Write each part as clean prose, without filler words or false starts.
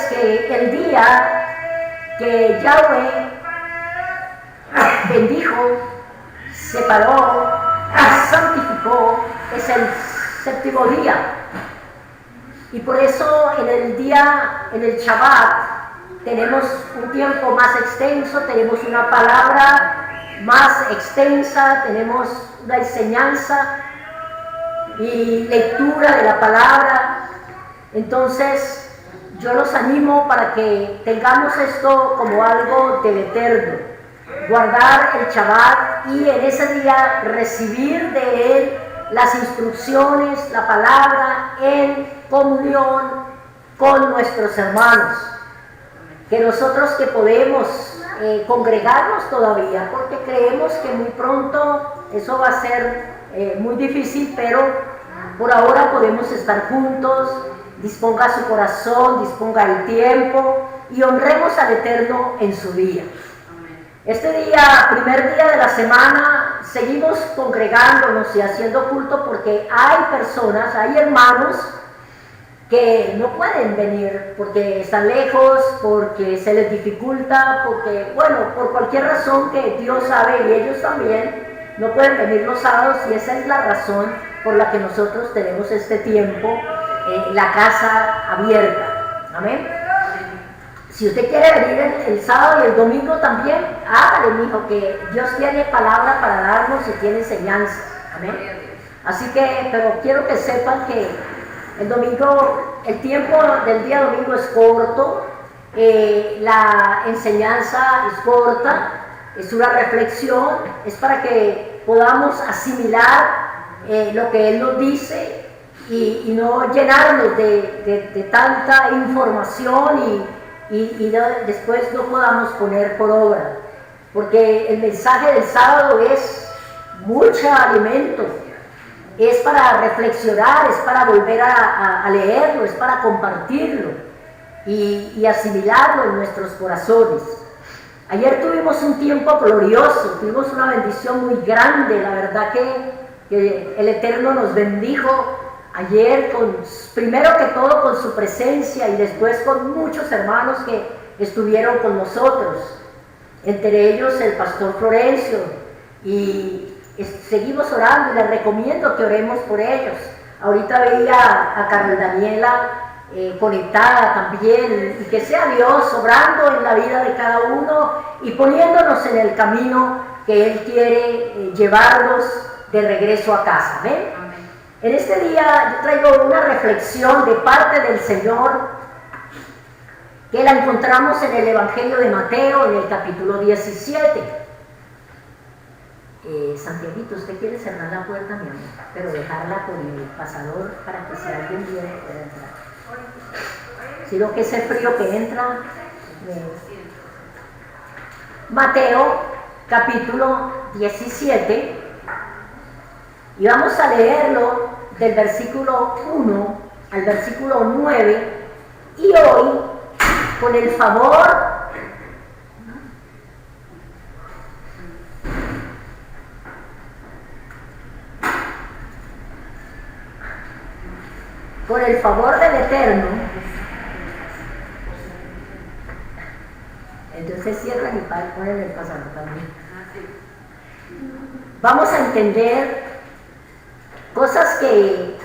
que el día que Yahweh bendijo, separó, santificó, es el séptimo día. Y por eso en el Shabbat, tenemos un tiempo más extenso, tenemos una palabra más extensa, tenemos una enseñanza y lectura de la palabra. Entonces, yo los animo para que tengamos esto como algo del Eterno, guardar el Shabbat y en ese día recibir de él las instrucciones, la palabra en comunión con nuestros hermanos. Que nosotros que podemos congregarnos todavía, porque creemos que muy pronto eso va a ser muy difícil, pero por ahora podemos estar juntos. Disponga su corazón, disponga el tiempo y honremos al Eterno en su día. Este día, primer día de la semana, seguimos congregándonos y haciendo culto porque hay personas, hay hermanos que no pueden venir porque están lejos, porque se les dificulta, porque, bueno, por cualquier razón que Dios sabe y ellos también no pueden venir los sábados, y esa es la razón por la que nosotros tenemos este tiempo, la casa abierta. Amén. Si usted quiere venir el sábado y el domingo también, hágale, mijo, que Dios tiene palabra para darnos y tiene enseñanza. Amén. Así que, pero quiero que sepan que el domingo, el tiempo del día domingo es corto, la enseñanza es corta, es una reflexión, es para que podamos asimilar lo que Él nos dice y no llenarnos de tanta información y después no podamos poner por obra, porque el mensaje del sábado es mucho alimento. Es para reflexionar, es para volver a leerlo, es para compartirlo y asimilarlo en nuestros corazones. Ayer tuvimos un tiempo glorioso, tuvimos una bendición muy grande, la verdad que el Eterno nos bendijo ayer, primero que todo con su presencia y después con muchos hermanos que estuvieron con nosotros, entre ellos el pastor Florencio, y seguimos orando y les recomiendo que oremos por ellos. Ahorita veía a Carol Daniela conectada también, y que sea Dios obrando en la vida de cada uno y poniéndonos en el camino que Él quiere llevarnos de regreso a casa. ¿Ven? En este día yo traigo una reflexión de parte del Señor que la encontramos en el Evangelio de Mateo, en el capítulo 17. Santiaguito, ¿usted quiere cerrar la puerta, mi amor? Pero dejarla con el pasador para que si alguien viene pueda entrar. Sino que ese frío que entra... Mateo, capítulo 17, y vamos a leerlo del versículo 1 al versículo 9, y hoy, con el favor del Eterno, entonces cierran y ponen el pasador también. Vamos a entender cosas que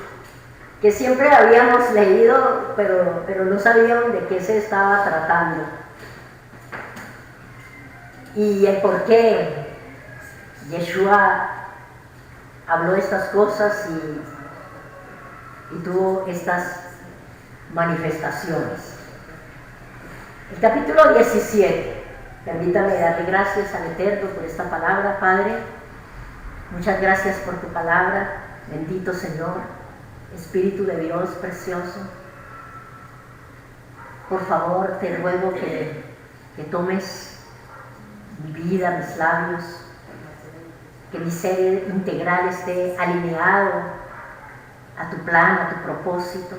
siempre habíamos leído, pero no sabíamos de qué se estaba tratando. Y el por qué Yeshua habló estas cosas y tuvo estas manifestaciones. El capítulo 17, permítame darle gracias al Eterno por esta palabra, Padre. Muchas gracias por tu palabra, bendito Señor, Espíritu de Dios precioso. Por favor, te ruego que tomes mi vida, mis labios, que mi ser integral esté alineado a tu plan, a tu propósito,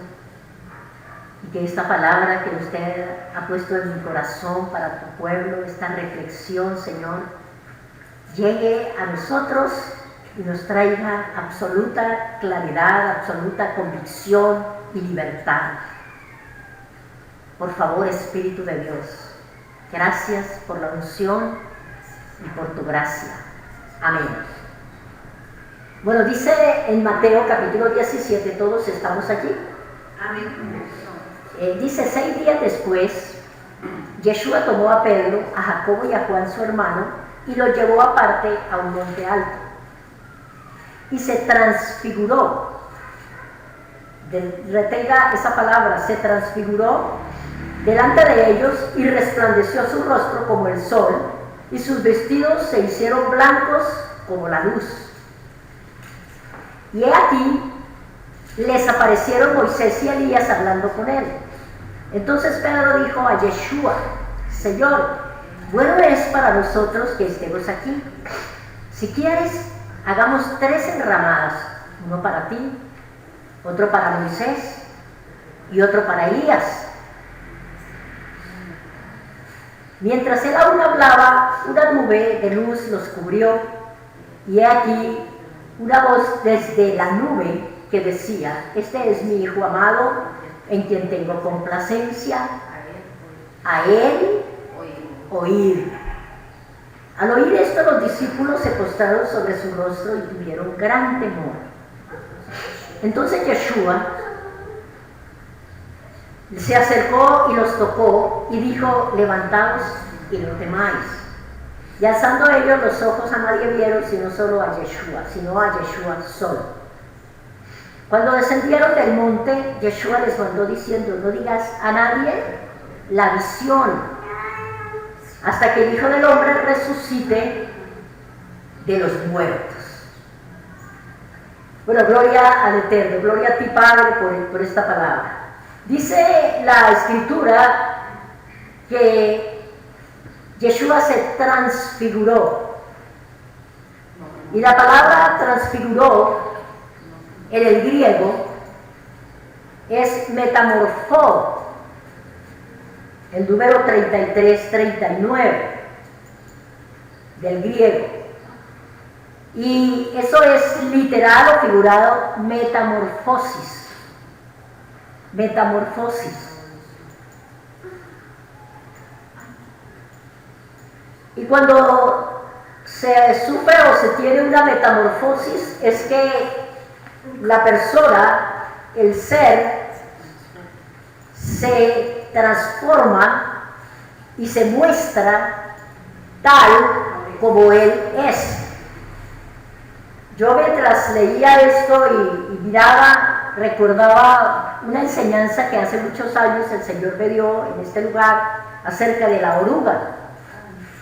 y que esta palabra que usted ha puesto en mi corazón para tu pueblo, esta reflexión, Señor, llegue a nosotros y nos traiga absoluta claridad, absoluta convicción y libertad. Por favor, Espíritu de Dios, gracias por la unción y por tu gracia. Amén. Bueno, dice en Mateo capítulo 17, todos estamos allí. Amén. Dice, 6 días después, Yeshua tomó a Pedro, a Jacobo y a Juan su hermano, y los llevó aparte a un monte alto. Y se transfiguró. Retenga esa palabra, se transfiguró delante de ellos y resplandeció su rostro como el sol, y sus vestidos se hicieron blancos como la luz. Y he aquí, les aparecieron Moisés y Elías hablando con él. Entonces Pedro dijo a Yeshua, Señor, bueno es para nosotros que estemos aquí. Si quieres, hagamos 3 enramadas, uno para ti, otro para Moisés y otro para Elías. Mientras él aún hablaba, una nube de luz los cubrió, y he aquí una voz desde la nube que decía, este es mi Hijo amado, en quien tengo complacencia, a él oír. Al oír esto, los discípulos se postraron sobre su rostro y tuvieron gran temor. Entonces Yeshua se acercó y los tocó y dijo, levantaos y no temáis. Y alzando ellos los ojos, a nadie vieron sino solo a Yeshua, sino a Yeshua solo. Cuando descendieron del monte, Yeshua les mandó diciendo, no digas a nadie la visión, hasta que el Hijo del Hombre resucite de los muertos. Bueno, gloria al Eterno, gloria a ti, Padre, por esta palabra. Dice la Escritura que Yeshua se transfiguró. Y la palabra transfiguró en el griego es metamorfó, el número 33-39 del griego. Y eso es literal o figurado metamorfosis. Metamorfosis. Y cuando se sufre o se tiene una metamorfosis es que la persona, el ser, se transforma y se muestra tal como él es. Yo mientras leía esto y miraba, recordaba una enseñanza que hace muchos años el Señor me dio en este lugar acerca de la oruga.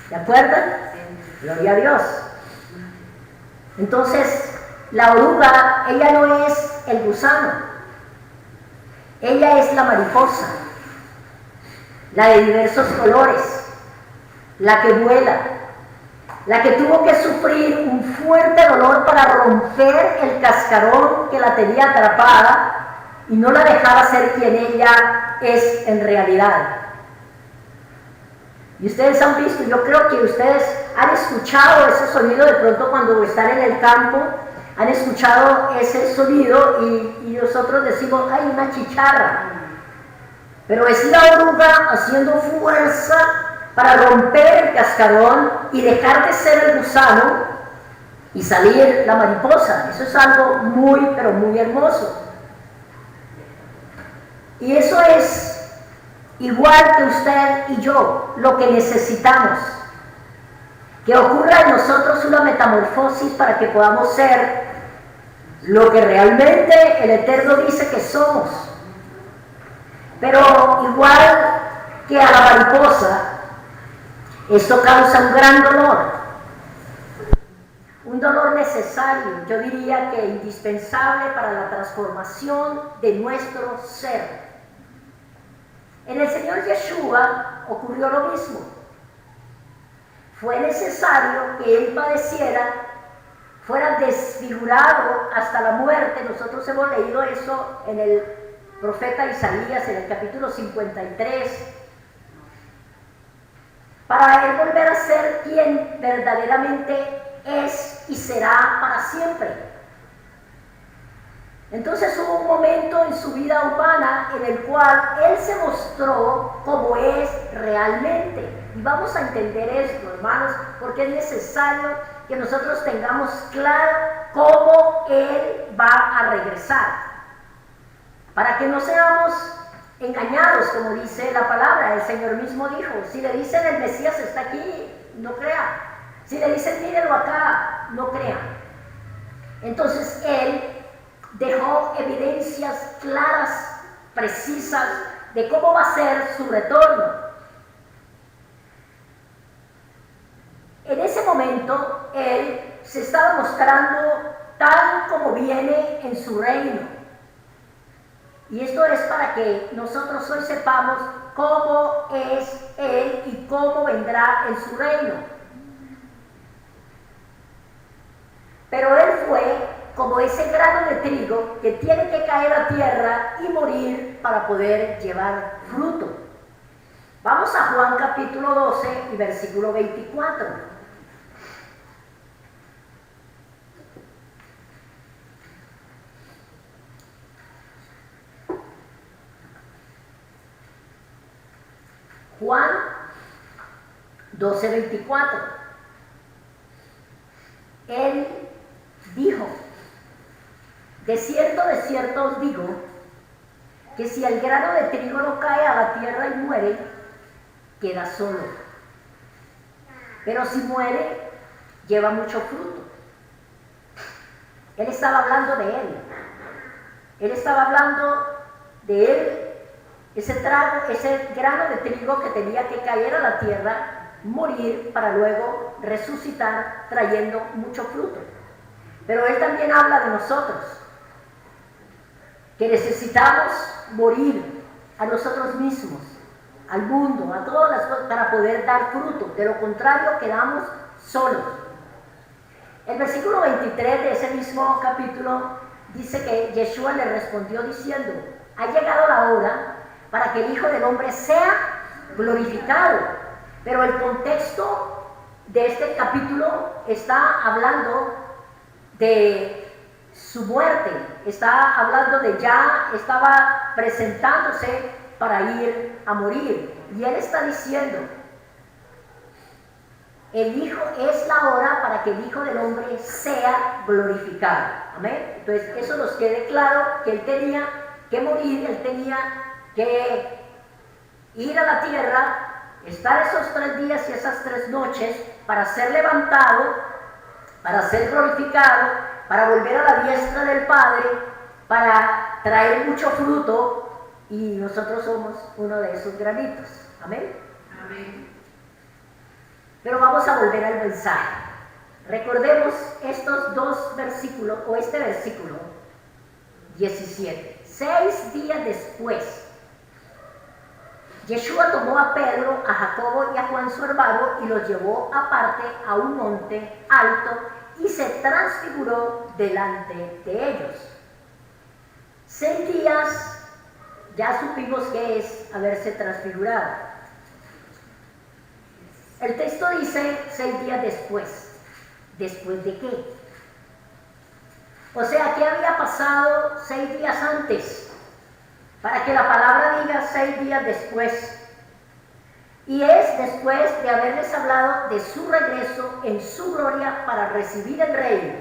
¿De acuerdo? Gloria a Dios. Entonces, la oruga, ella no es el gusano, ella es la mariposa, la de diversos colores, la que vuela, la que tuvo que sufrir un fuerte dolor para romper el cascarón que la tenía atrapada y no la dejaba ser quien ella es en realidad. Y ustedes han visto, yo creo que ustedes han escuchado ese sonido de pronto cuando están en el campo, han escuchado ese sonido y nosotros decimos, ¡ay, una chicharra! Pero es la oruga haciendo fuerza para romper el cascarón y dejar de ser el gusano y salir la mariposa. Eso es algo muy, pero muy hermoso. Y eso es igual que usted y yo, lo que necesitamos. Que ocurra en nosotros una metamorfosis para que podamos ser lo que realmente el Eterno dice que somos. Pero igual que a la mariposa, esto causa un gran dolor. Un dolor necesario, yo diría que indispensable para la transformación de nuestro ser. En el Señor Yeshua ocurrió lo mismo. Fue necesario que Él padeciera, fuera desfigurado hasta la muerte. Nosotros hemos leído eso en el profeta Isaías, en el capítulo 53, para Él volver a ser quien verdaderamente es y será para siempre. Entonces hubo un momento en su vida humana en el cual Él se mostró como es realmente. Y vamos a entender esto, hermanos, porque es necesario que nosotros tengamos claro cómo Él va a regresar. Para que no seamos engañados, como dice la palabra. El Señor mismo dijo, si le dicen el Mesías está aquí, no crea. Si le dicen mírenlo acá, no crea. Entonces Él dejó evidencias claras, precisas, de cómo va a ser su retorno. En ese momento, Él se estaba mostrando tal como viene en su reino. Y esto es para que nosotros hoy sepamos cómo es Él y cómo vendrá en su reino. Pero Él fue como ese grano de trigo que tiene que caer a tierra y morir para poder llevar fruto. Vamos a Juan capítulo 12 y versículo 24. Juan 12, 24. Él dijo, de cierto os digo, que si el grano de trigo no cae a la tierra y muere, queda solo. Pero si muere, lleva mucho fruto. Él estaba hablando de Él. Él estaba hablando de Él, ese grano de trigo que tenía que caer a la tierra, morir para luego resucitar trayendo mucho fruto. Pero Él también habla de nosotros, que necesitamos morir a nosotros mismos, al mundo, a todas las cosas, para poder dar fruto. De lo contrario, quedamos solos. El versículo 23 de ese mismo capítulo dice que Yeshua le respondió diciendo, ha llegado la hora para que el Hijo del Hombre sea glorificado. Pero el contexto de este capítulo está hablando de su muerte, está hablando de ya estaba presentándose para ir a morir. Y Él está diciendo, es la hora para que el Hijo del Hombre sea glorificado. Amén. Entonces eso nos quede claro que Él tenía que morir, Él tenía que ir a la tierra, estar esos 3 días y esas 3 noches para ser levantado, para ser glorificado, para volver a la diestra del Padre, para traer mucho fruto, y nosotros somos uno de esos granitos. Amén. Amén. Pero vamos a volver al mensaje. Recordemos estos 2 versículos, o este versículo 17. 6 días después, Yeshua tomó a Pedro, a Jacobo y a Juan su hermano y los llevó aparte a un monte alto y se transfiguró delante de ellos. 6 días, ya supimos que es haberse transfigurado. El texto dice 6 días después. ¿Después de qué? O sea, ¿qué había pasado 6 días antes? Para que la palabra diga 6 días después. Y es después de haberles hablado de su regreso en su gloria para recibir el reino.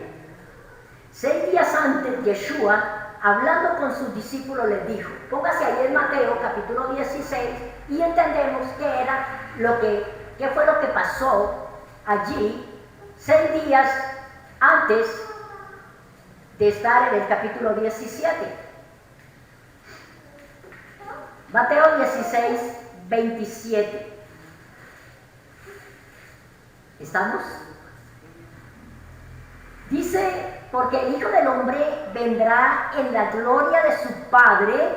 6 días antes, Yeshua, hablando con sus discípulos, les dijo, póngase ahí en Mateo capítulo 16 y entendemos qué fue lo que pasó allí 6 días antes de estar en el capítulo 17. Mateo 16, 27. ¿Estamos? Dice, porque el Hijo del Hombre vendrá en la gloria de su Padre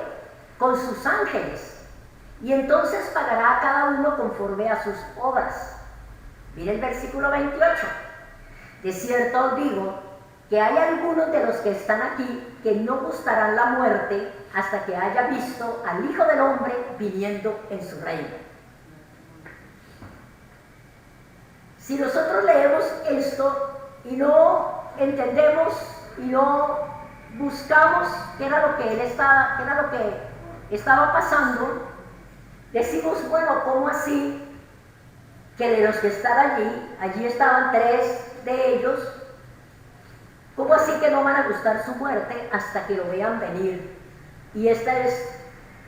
con sus ángeles, y entonces pagará a cada uno conforme a sus obras. Mire el versículo 28. De cierto os digo que hay algunos de los que están aquí que no gustarán la muerte hasta que haya visto al Hijo del Hombre viniendo en su reino. Si nosotros leemos esto y no entendemos y no buscamos qué era lo que estaba pasando, decimos, bueno, ¿cómo así? Que de los que están allí estaban 3 de ellos, ¿cómo así que no van a gustar su muerte hasta que lo vean venir? Y esta es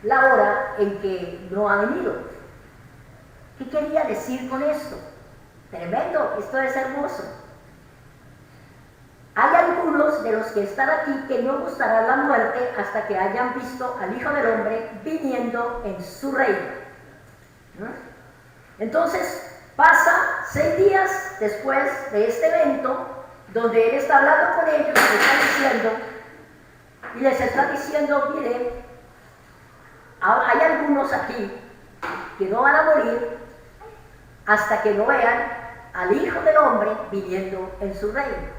la hora en que no ha venido. ¿Qué quería decir con esto? Tremendo, esto es hermoso. Hay algunos de los que están aquí que no gustarán la muerte hasta que hayan visto al Hijo del Hombre viniendo en su reino. Entonces, pasa 6 días después de este evento, donde Él está hablando con ellos, les está diciendo, miren, hay algunos aquí que no van a morir hasta que no vean al Hijo del Hombre viniendo en su reino.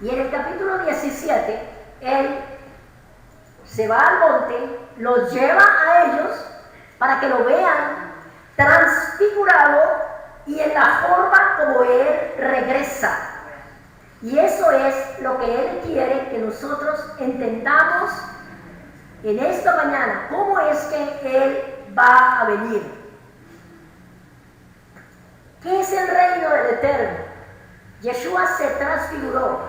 Y en el capítulo 17, Él se va al monte, los lleva a ellos para que lo vean transfigurado y en la forma como Él regresa. Y eso es lo que Él quiere que nosotros entendamos en esta mañana, cómo es que Él va a venir. ¿Qué es el reino del Eterno? Yeshua se transfiguró,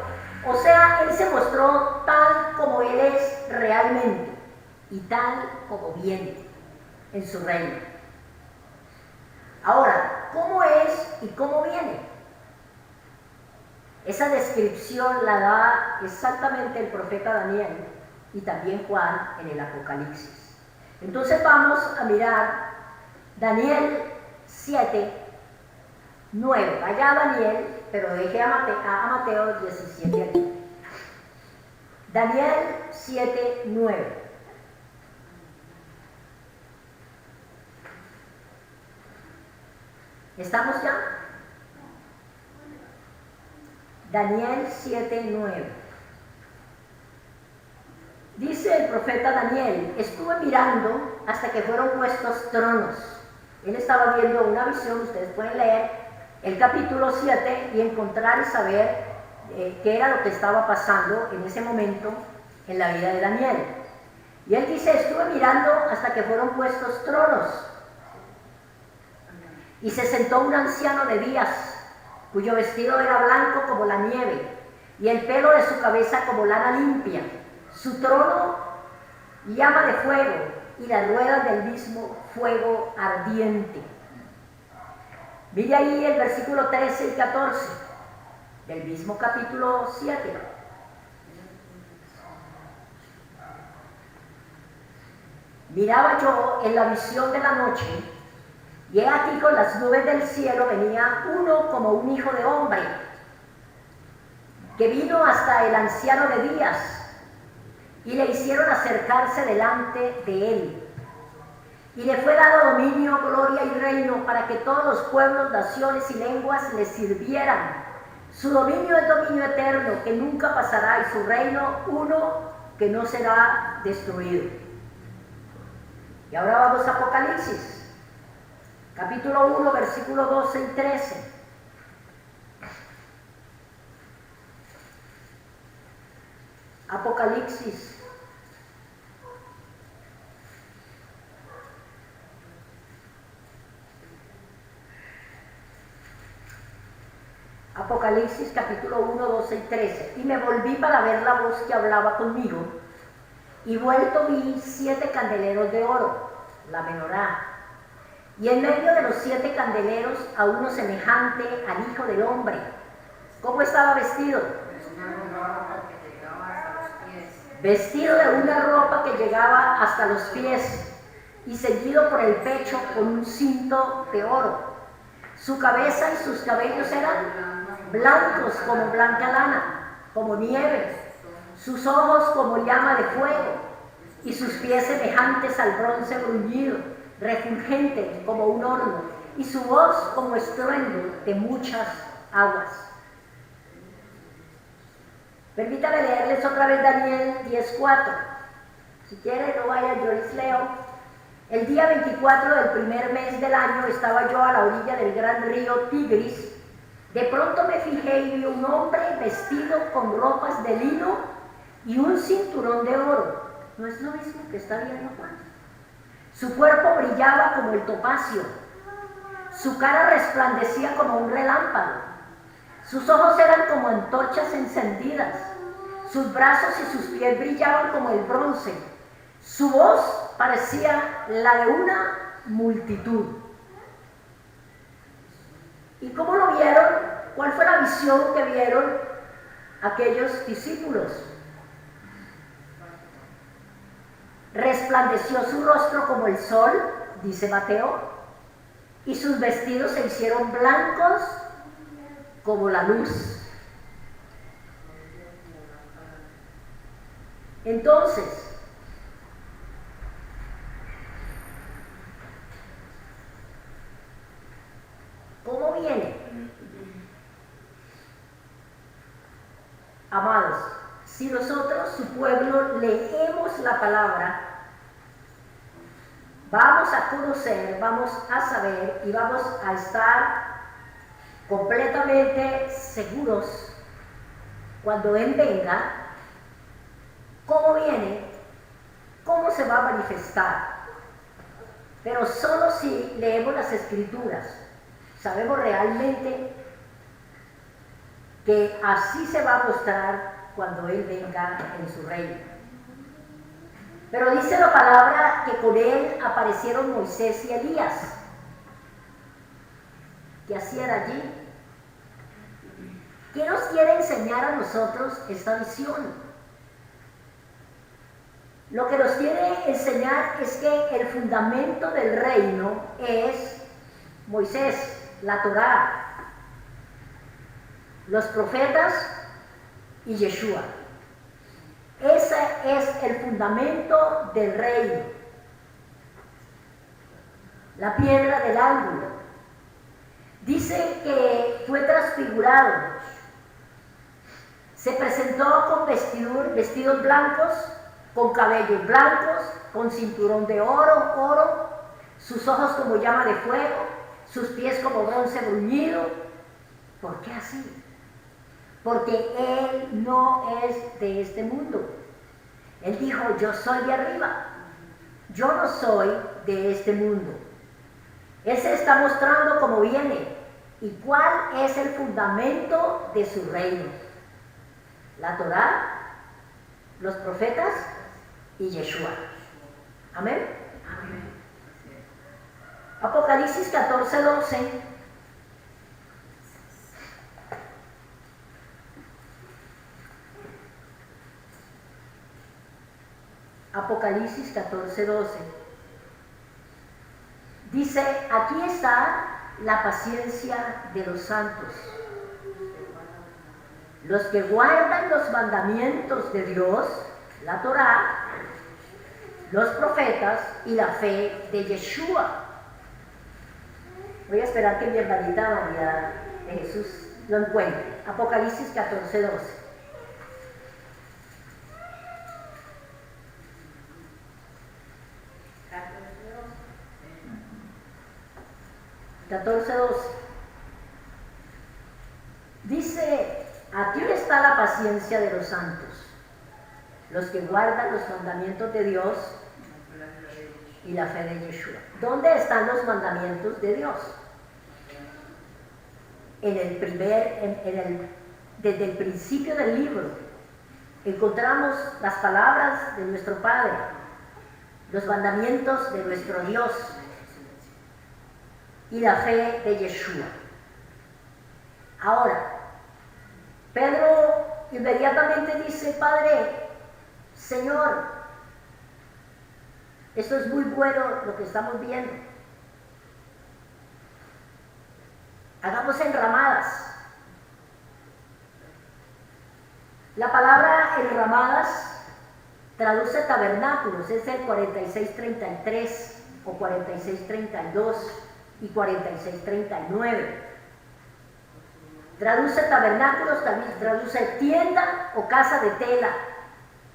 o sea, Él se mostró tal como Él es realmente y tal como viene en su reino. Ahora, ¿cómo es y cómo viene? Esa descripción la da exactamente el profeta Daniel y también Juan en el Apocalipsis. Entonces vamos a mirar Daniel 7, 9. Vaya a Daniel, pero deje a Mateo 17 aquí. Daniel 7, 9. ¿Estamos ya? Daniel 7, 9. Dice el profeta Daniel, estuve mirando hasta que fueron puestos tronos. Él estaba viendo una visión, ustedes pueden leer el capítulo 7 y encontrar y saber qué era lo que estaba pasando en ese momento en la vida de Daniel. Y él dice, estuve mirando hasta que fueron puestos tronos. Y se sentó un anciano de días, cuyo vestido era blanco como la nieve, y el pelo de su cabeza como lana limpia. Su trono llama de fuego, y las ruedas del mismo fuego ardiente. Mire ahí el versículo 13 y 14 del mismo capítulo 7. Miraba yo en la visión de la noche, y he aquí con las nubes del cielo venía uno como un hijo de hombre, que vino hasta el anciano de días, y le hicieron acercarse delante de él. Y le fue dado dominio, gloria y reino para que todos los pueblos, naciones y lenguas le sirvieran. Su dominio es dominio eterno, que nunca pasará, y su reino uno que no será destruido. Y ahora vamos a Apocalipsis. Capítulo 1, versículos 12 y 13. Apocalipsis. Apocalipsis capítulo 1, 12 y 13. Y me volví para ver la voz que hablaba conmigo, y vuelto vi 7 candeleros de oro, la menorá. Y en medio de los 7 candeleros a uno semejante al Hijo del Hombre. ¿Cómo estaba vestido? Vestido de una ropa que llegaba hasta los pies y ceñido por el pecho con un cinto de oro. Su cabeza y sus cabellos eran blancos como blanca lana, como nieve. Sus ojos como llama de fuego y sus pies semejantes al bronce bruñido, refulgente como un horno, y su voz como estruendo de muchas aguas. Permítame leerles otra vez Daniel 10:4. Si quieren, no vayan, yo les leo. El día 24 del primer mes del año estaba yo a la orilla del gran río Tigris. De pronto me fijé y vi un hombre vestido con ropas de lino, y un cinturón de oro. No es lo mismo que está viendo Juan. Su cuerpo brillaba como el topacio, su cara resplandecía como un relámpago, sus ojos eran como antorchas encendidas, sus brazos y sus pies brillaban como el bronce, su voz parecía la de una multitud. ¿Y cómo lo vieron? ¿Cuál fue la visión que vieron aquellos discípulos? Resplandeció su rostro como el sol, dice Mateo, y sus vestidos se hicieron blancos como la luz. Entonces, ¿cómo viene? Amados, si nosotros, su pueblo, leemos la palabra, vamos a conocer, vamos a saber y vamos a estar completamente seguros cuando Él venga, cómo viene, cómo se va a manifestar. Pero solo si leemos las Escrituras, sabemos realmente que así se va a mostrar cuando Él venga en su reino. Pero dice la palabra que con Él aparecieron Moisés y Elías. ¿Qué hacían allí? ¿Qué nos quiere enseñar a nosotros esta visión? Lo que nos quiere enseñar es que el fundamento del reino es Moisés, la Torá, los profetas y Yeshua. Ese es el fundamento del reino, la piedra del ángulo. Dice que fue transfigurado, se presentó con vestidos blancos, con cabellos blancos, con cinturón de oro, sus ojos como llama de fuego, sus pies como bronce bruñido. ¿Por qué así? Porque Él no es de este mundo. Él dijo, yo soy de arriba, yo no soy de este mundo. Él se está mostrando cómo viene y cuál es el fundamento de su reino. La Torá, los profetas y Yeshua. Amén. Amén. Apocalipsis 14:12. Apocalipsis 14:12. Dice, aquí está la paciencia de los santos, los que guardan los mandamientos de Dios, la Torá, los profetas y la fe de Yeshua. Voy a esperar que mi hermanita María de Jesús lo encuentre. Apocalipsis 14:12. 14:12. Dice, aquí está la paciencia de los santos, los que guardan los mandamientos de Dios y la fe de Yeshua. ¿Dónde están los mandamientos de Dios? Desde el principio del libro encontramos las palabras de nuestro Padre, los mandamientos de nuestro Dios y la fe de Yeshua. Ahora, Pedro inmediatamente dice, Padre, Señor, esto es muy bueno lo que estamos viendo. Hagamos enramadas. La palabra enramadas traduce tabernáculos, es el 46:33 o 46:32 y 46:39. Traduce tabernáculos, también traduce tienda o casa de tela,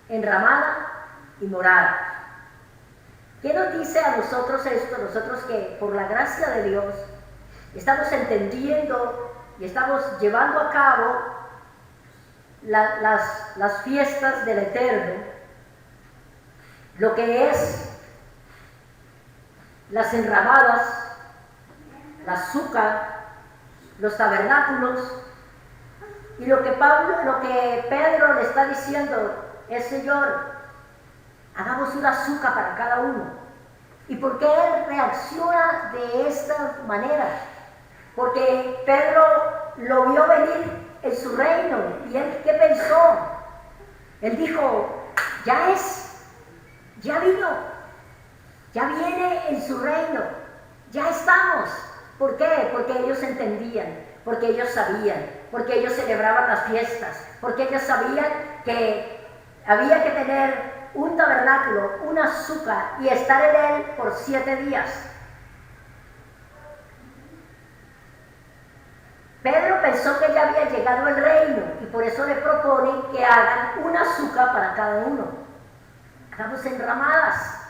enramada y morada. ¿Qué nos dice a nosotros esto? Nosotros que por la gracia de Dios estamos entendiendo y estamos llevando a cabo las fiestas del Eterno, lo que es las enramadas, la azúcar, los tabernáculos, y lo que Pedro le está diciendo es: Señor, hagamos una azúcar para cada uno. ¿Y por qué él reacciona de esta manera? Porque Pedro lo vio venir en su reino, y él, ¿qué pensó? Él dijo: ya vino, ya viene en su reino, ya estamos. ¿Por qué? Porque ellos entendían, porque ellos sabían, porque ellos celebraban las fiestas, porque ellos sabían que había que tener un tabernáculo, un azúcar, y estar en él por 7 días. Pedro pensó que ya había llegado el reino, y por eso le propone que hagan un azúcar para cada uno. Hagamos enramadas.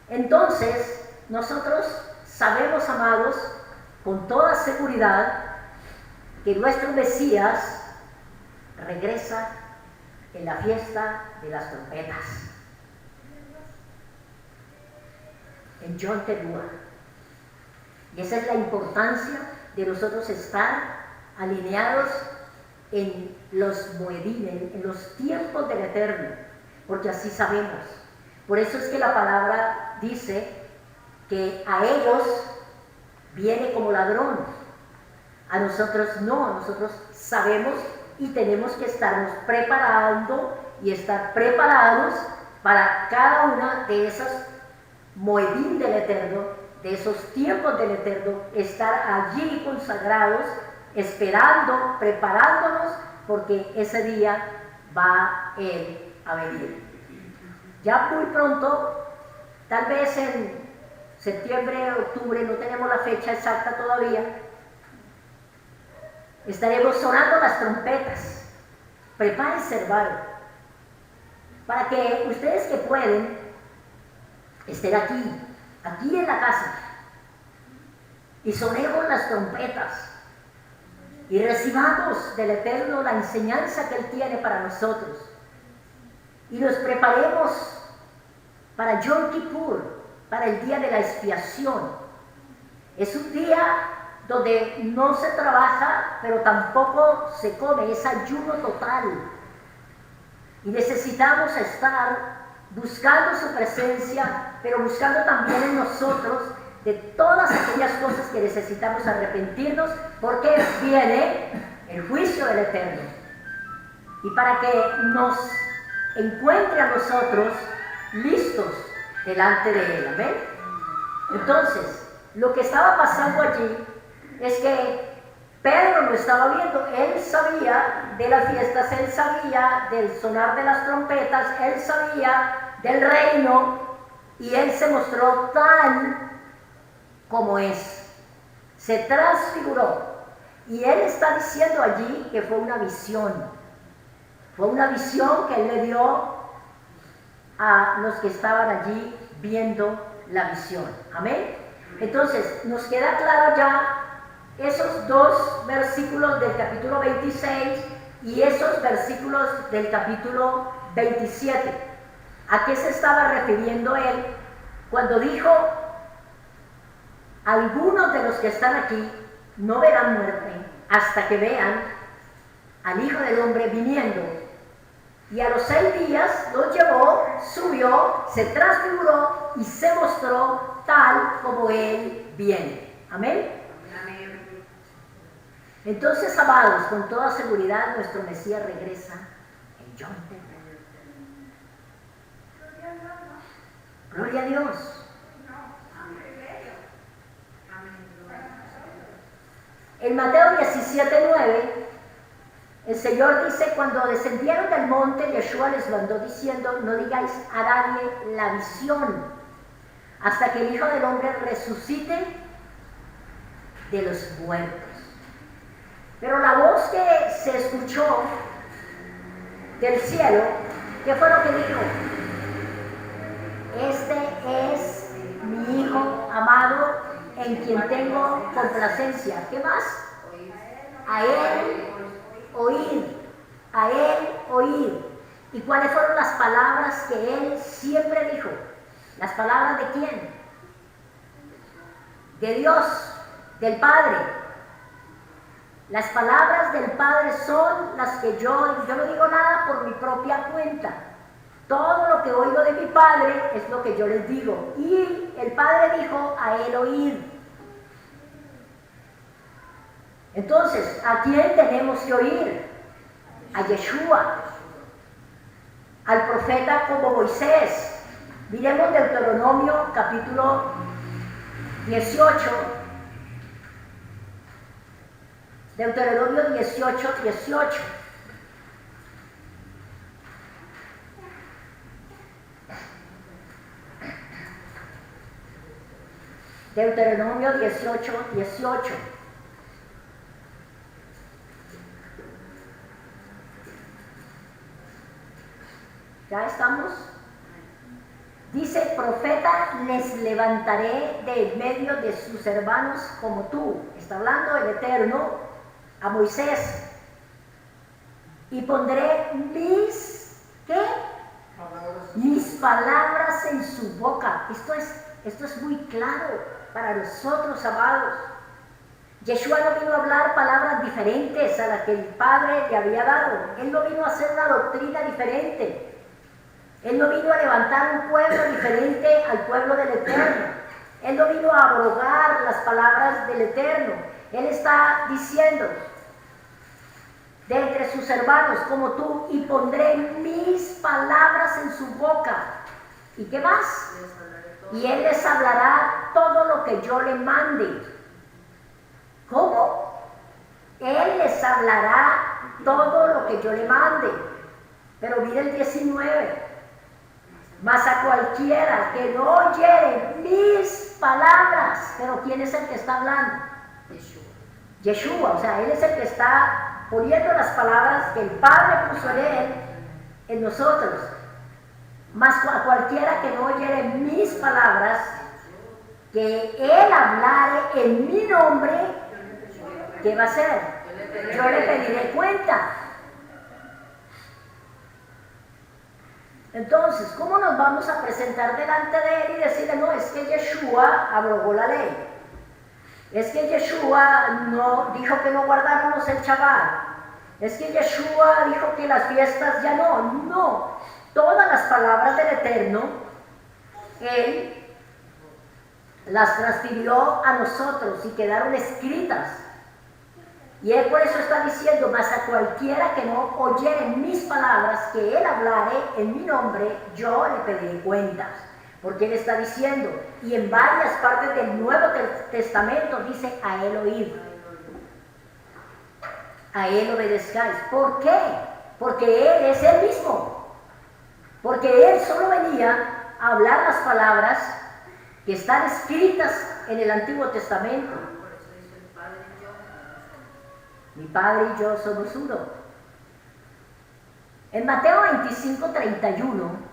Entonces, nosotros sabemos, amados, con toda seguridad, que nuestro Mesías regresa en la fiesta de las trompetas, en Yom Teruah. Y esa es la importancia de nosotros estar alineados en los moedines, en los tiempos del Eterno, porque así sabemos. Por eso es que la palabra dice que a ellos viene como ladrón, a nosotros no. Nosotros sabemos y tenemos que estarnos preparando y estar preparados para cada una de esas moedín del Eterno, de esos tiempos del Eterno, estar allí consagrados, esperando, preparándonos, porque ese día va Él a venir. Ya muy pronto, tal vez en septiembre, octubre, no tenemos la fecha exacta todavía, estaremos sonando las trompetas. Prepárense, hermano, para que ustedes que pueden estén aquí en la casa, y sonemos las trompetas y recibamos del Eterno la enseñanza que Él tiene para nosotros, y nos preparemos para Yom Kippur, para el día de la expiación. Es un día donde no se trabaja, pero tampoco se come, es ayuno total. Y necesitamos estar buscando su presencia, pero buscando también en nosotros de todas aquellas cosas que necesitamos arrepentirnos, porque viene el juicio del Eterno. Y para que nos encuentre a nosotros listos delante de Él. ¿Amén? Entonces, lo que estaba pasando allí es que Pedro lo estaba viendo. Él sabía de las fiestas, él sabía del sonar de las trompetas, él sabía del reino, y él se mostró tal como es. Se transfiguró. Y él está diciendo allí que fue una visión. Fue una visión que él le dio a los que estaban allí viendo la visión. Amén. Entonces, nos queda claro ya esos 2 versículos del capítulo 26 y esos versículos del capítulo 27. ¿A qué se estaba refiriendo él cuando dijo: algunos de los que están aquí no verán muerte hasta que vean al Hijo del Hombre viniendo? Y a los 6 días los llevó, subió, se transfiguró y se mostró tal como Él viene. Amén. Entonces, amados, con toda seguridad nuestro Mesías regresa en Yom Teruah. Gloria a Dios. En Mateo 17:9, el Señor dice: cuando descendieron del monte, Yeshua les mandó diciendo: no digáis a nadie la visión, hasta que el Hijo del Hombre resucite de los muertos. Pero la voz que se escuchó del cielo, ¿qué fue lo que dijo? Este es mi Hijo amado, en quien tengo complacencia. ¿Qué más? A Él oír, a Él oír. ¿Y cuáles fueron las palabras que Él siempre dijo? ¿Las palabras de quién? De Dios, del Padre. Las palabras del Padre son las que yo no digo nada por mi propia cuenta. Todo lo que oigo de mi Padre es lo que yo les digo. Y el Padre dijo a Él oír. Entonces, ¿a quién tenemos que oír? A Yeshua, al profeta como Moisés. Miremos Deuteronomio capítulo 18. Deuteronomio 18, 18. Deuteronomio 18, 18. ¿Ya estamos? Dice, profeta les levantaré de en medio de sus hermanos como tú. Está hablando el Eterno a Moisés. Y pondré ¿qué? Mis palabras en su boca. Esto es muy claro para nosotros, amados. Yeshua no vino a hablar palabras diferentes a las que el Padre le había dado. Él no vino a hacer una doctrina diferente. Él no vino a levantar un pueblo diferente al pueblo del Eterno. Él no vino a abrogar las palabras del Eterno. Él está diciendo, de entre sus hermanos como tú, y pondré mis palabras en su boca. ¿Y qué más? Y Él les hablará todo lo que yo le mande. ¿Cómo? Él les hablará todo lo que yo le mande. Pero mire el 19. Mas a cualquiera que no oyere mis palabras, pero ¿quién es el que está hablando? Yeshua, o sea, Él es el que está poniendo las palabras que el Padre puso en Él, en nosotros. Mas a cualquiera que no oyere mis palabras, que Él hablare en mi nombre, ¿qué va a hacer? Yo le pediré cuenta. Entonces, ¿cómo nos vamos a presentar delante de Él y decirle, no, es que Yeshua abrogó la ley? Es que Yeshua no dijo que no guardáramos el Shabbat. Es que Yeshua dijo que las fiestas ya no. No, todas las palabras del Eterno, Él las transfirió a nosotros y quedaron escritas. Y Él por eso está diciendo, mas a cualquiera que no oyere mis palabras, que Él hablare en mi nombre, yo le pediré cuentas. Porque Él está diciendo, y en varias partes del Nuevo Testamento dice, a Él oír. A Él obedezcáis. ¿Por qué? Porque Él es Él mismo. Porque Él solo venía a hablar las palabras que están escritas en el Antiguo Testamento. Mi Padre y yo somos uno. En Mateo 25, 31,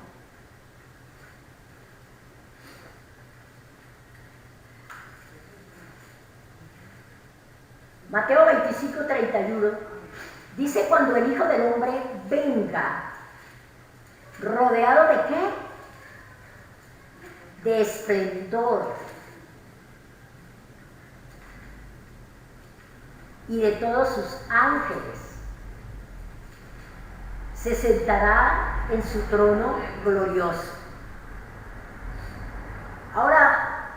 Mateo 25, 31, dice, cuando el Hijo del Hombre venga, ¿rodeado de qué? De esplendor. Y de todos sus ángeles, se sentará en su trono glorioso. Ahora,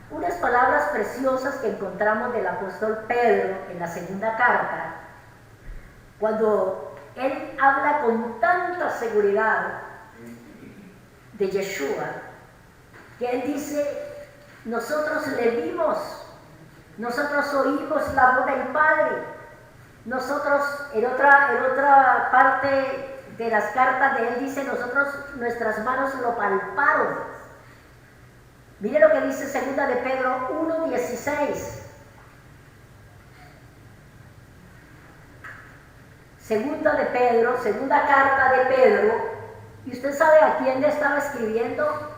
unas palabras preciosas que encontramos del apóstol Pedro en la segunda carta, cuando él habla con tanta seguridad de Yeshua, que él dice, nosotros le vimos. Nosotros oímos la voz del Padre. Nosotros, en otra parte de las cartas de él dice, nosotros, nuestras manos lo palparon. Mire lo que dice segunda de Pedro 1:16. Segunda carta de Pedro. ¿Y usted sabe a quién le estaba escribiendo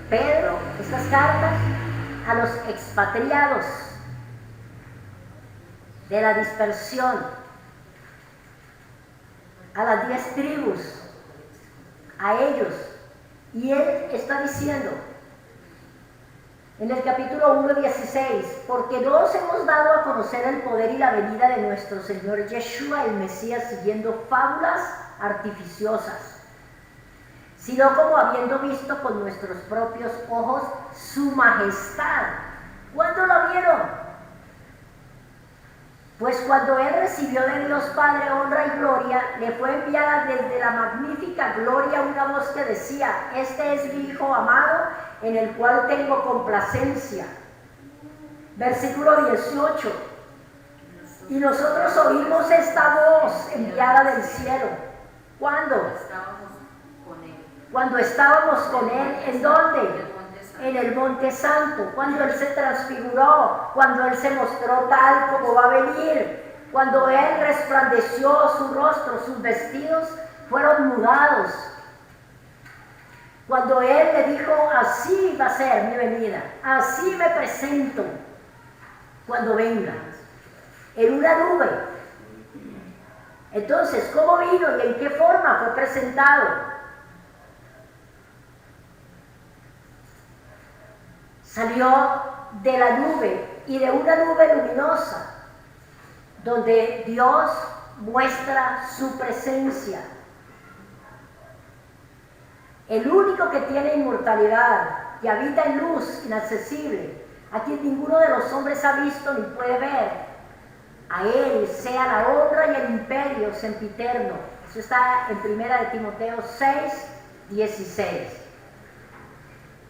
Pedro estas cartas? A los expatriados. de la dispersión, a las 10 tribus, a ellos. Y él está diciendo en el capítulo 1:16, porque no os hemos dado a conocer el poder y la venida de nuestro Señor Yeshua el Mesías siguiendo fábulas artificiosas, sino como habiendo visto con nuestros propios ojos su majestad. ¿Cuándo lo vieron? Pues cuando él recibió de Dios Padre honra y gloria, le fue enviada desde la magnífica gloria una voz que decía: este es mi Hijo amado, en el cual tengo complacencia. Versículo 18. Y nosotros oímos esta voz enviada del cielo. ¿Cuándo? Cuando estábamos con él. ¿En dónde? En el Monte Santo, cuando él se transfiguró, cuando él se mostró tal como va a venir, cuando él resplandeció su rostro, sus vestidos fueron mudados, cuando él le dijo: así va a ser mi venida, así me presento cuando venga, en una nube. Entonces, ¿cómo vino y en qué forma fue presentado? Salió de la nube, y de una nube luminosa, donde Dios muestra su presencia. El único que tiene inmortalidad, que habita en luz inaccesible, a quien ninguno de los hombres ha visto ni puede ver, a él sea la honra y el imperio sempiterno. Eso está en 1 Timoteo 6:16.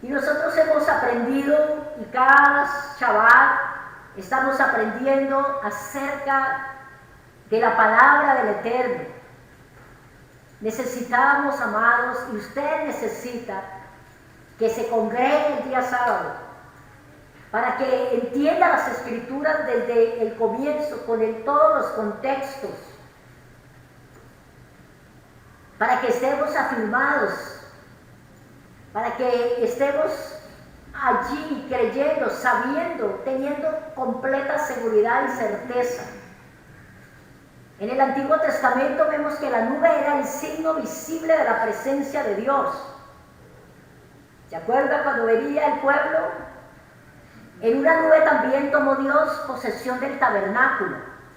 Y nosotros hemos aprendido, y cada Shabbat estamos aprendiendo acerca de la palabra del Eterno. Necesitamos, amados, y usted necesita que se congregue el día sábado para que entienda las Escrituras desde el comienzo, con todos los contextos, para que estemos afirmados, para que estemos allí creyendo, sabiendo, teniendo completa seguridad y certeza. En el Antiguo Testamento vemos que la nube era el signo visible de la presencia de Dios. ¿Se acuerda cuando venía el pueblo? En una nube también tomó Dios posesión del tabernáculo.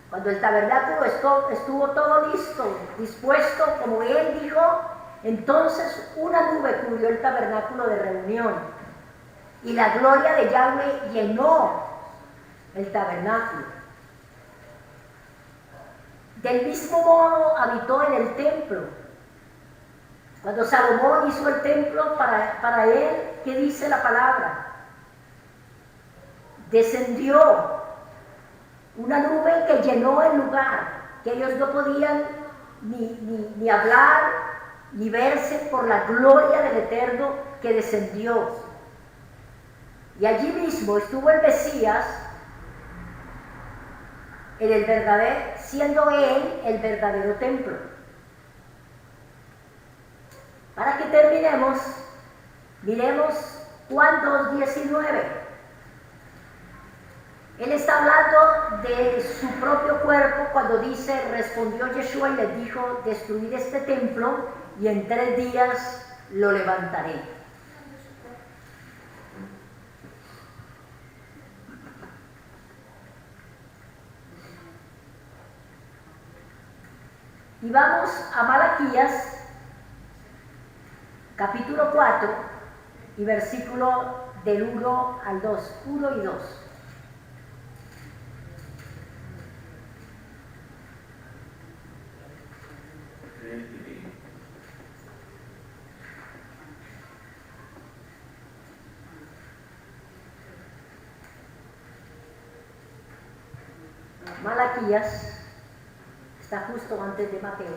Cuando el tabernáculo estuvo todo listo, dispuesto, como él dijo, entonces una nube cubrió el tabernáculo de reunión, y la gloria de Yahweh llenó el tabernáculo. Del mismo modo habitó en el templo. Cuando Salomón hizo el templo para él, ¿qué dice la palabra? Descendió una nube que llenó el lugar, que ellos no podían ni hablar ni verse por la gloria del Eterno que descendió. Y allí mismo estuvo el Mesías, siendo él el verdadero templo. Para que terminemos, miremos Juan 2:19. Él está hablando de su propio cuerpo cuando dice: respondió Yeshua y les dijo: destruid este templo y en 3 días lo levantaré. Y vamos a Malaquías, capítulo 4, y versículo del 1 al 2, 1 y 2. Malaquías está justo antes de Mateo.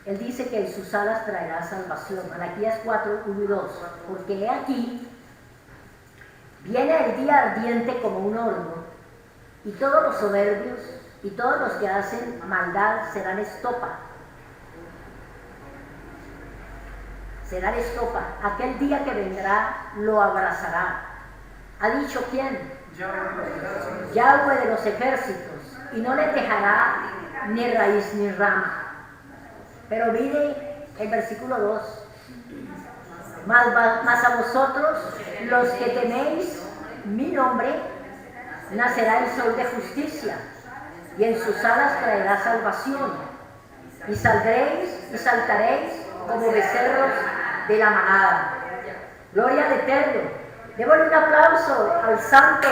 Él dice que en sus alas traerá salvación. Malaquías 4, 1 y 2. Porque he aquí, viene el día ardiente como un horno, y todos los soberbios y todos los que hacen maldad serán estopa. Serán estopa. Aquel día que vendrá lo abrazará. ¿Ha dicho quién? Yahweh de los ejércitos. Y no les dejará ni raíz ni rama. Pero mire el versículo 2. Mas a vosotros, los que tenéis mi nombre, nacerá el sol de justicia, y en sus alas traerá salvación. Y saldréis y saltaréis como becerros de la manada. Gloria al Eterno. Démosle un aplauso al Santo.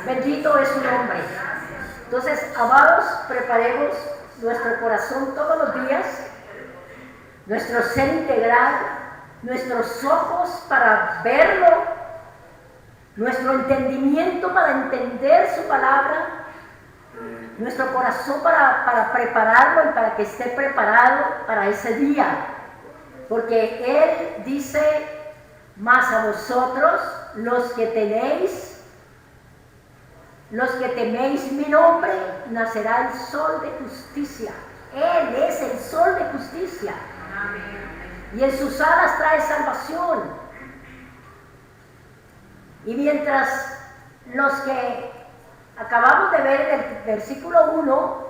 Bendito es su nombre. Entonces, amados, preparemos nuestro corazón todos los días, nuestro ser integral, nuestros ojos para verlo, nuestro entendimiento para entender su palabra, nuestro corazón para prepararlo y para que esté preparado para ese día. Porque Él dice, mas a vosotros, los que teméis mi nombre, nacerá el sol de justicia. Él es el sol de justicia. Y en sus alas trae salvación. Y mientras los que acabamos de ver en el versículo 1,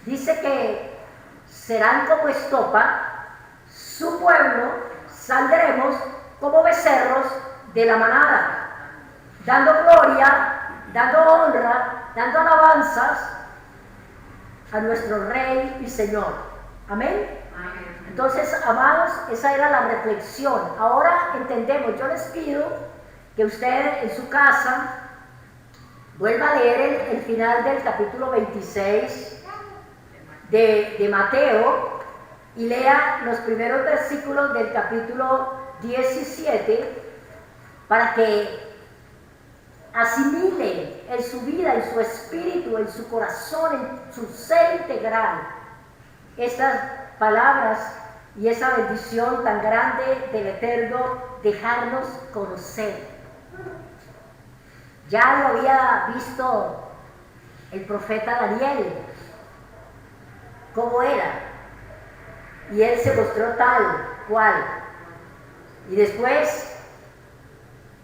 dice que serán como estopa, su pueblo saldremos como becerros de la manada, dando gloria, dando honra, dando alabanzas a nuestro Rey y Señor. Amén. Entonces, amados, esa era la reflexión. Ahora entendemos. Yo les pido que usted en su casa vuelva a leer el final del capítulo 26 de Mateo y lea los primeros versículos del capítulo 17 para que asimile en su vida, en su espíritu, en su corazón, en su ser integral estas palabras y esa bendición tan grande del Eterno, dejarnos conocer. Ya lo había visto el profeta Daniel, cómo era, y él se mostró tal cual, y después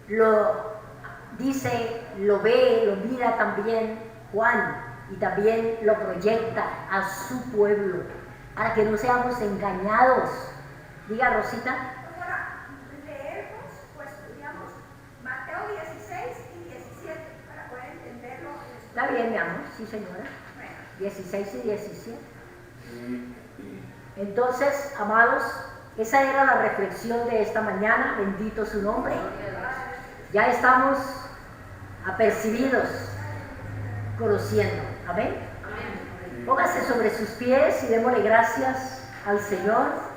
lo dice, lo ve, lo mira también Juan, y también lo proyecta a su pueblo, para que no seamos engañados. Diga, Rosita. Ahora, leemos, pues estudiamos Mateo 16 y 17, para poder entenderlo. Está bien, mi amor, sí señora. 16 y 17. Entonces, amados, esa era la reflexión de esta mañana. Bendito su nombre. Ya estamos apercibidos, conociendo. Amén. Póngase sobre sus pies y démosle gracias al Señor.